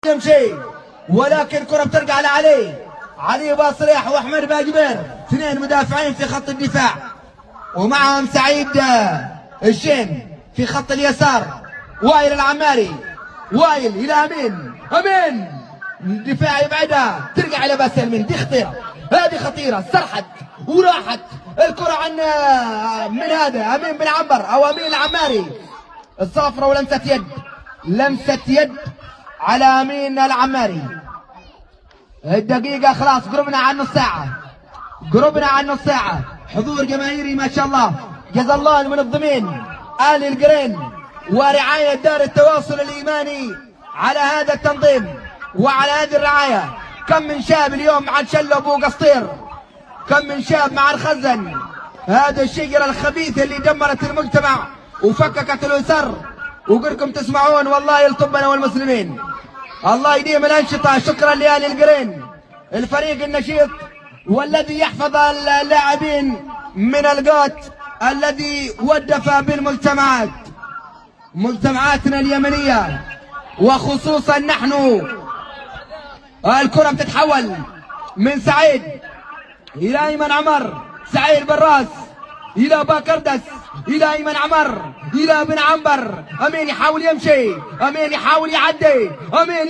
يمشي ولكن الكرة بترجع لعلي. علي باصريح واحمد باجبر، اثنين مدافعين في خط الدفاع، ومعهم سعيد الشين في خط اليسار. وائل العماري، وائل الى امين، امين الدفاع يبعدها، ترجع الى باسل من دي خطيره، هذه خطيره، سرحت وراحت الكرة عن من هذا امين بن عنبر او امين العماري. الصافره ولمسه يد، لمسه يد على امين العماري. الدقيقة خلاص، قربنا عن نص ساعة، قربنا عن نص ساعة. حضور جماهيري ما شاء الله، جزا الله المنظمين آل القرين ورعاية دار التواصل الإيماني على هذا التنظيم وعلى هذه الرعاية. كم من شاب اليوم مع الشلة أبو قصير، كم من شاب مع الخزن، هذا الشجرة الخبيثة اللي دمرت المجتمع وفككت الأسر. وقلكم تسمعون والله يلطبنا والمسلمين. الله يديم الأنشطة. شكرا لآل القرين، الفريق النشيط والذي يحفظ اللاعبين من القوت الذي ودف بالمجتمعات، مجتمعاتنا اليمنية وخصوصا نحن. الكرة بتتحول من سعيد إلى أيمن عمر، سعيد براس إلى باكردس إلى أيمن عمر إلى بن عنبر. أمين يحاول يمشي، أمين يحاول يعدي، أمين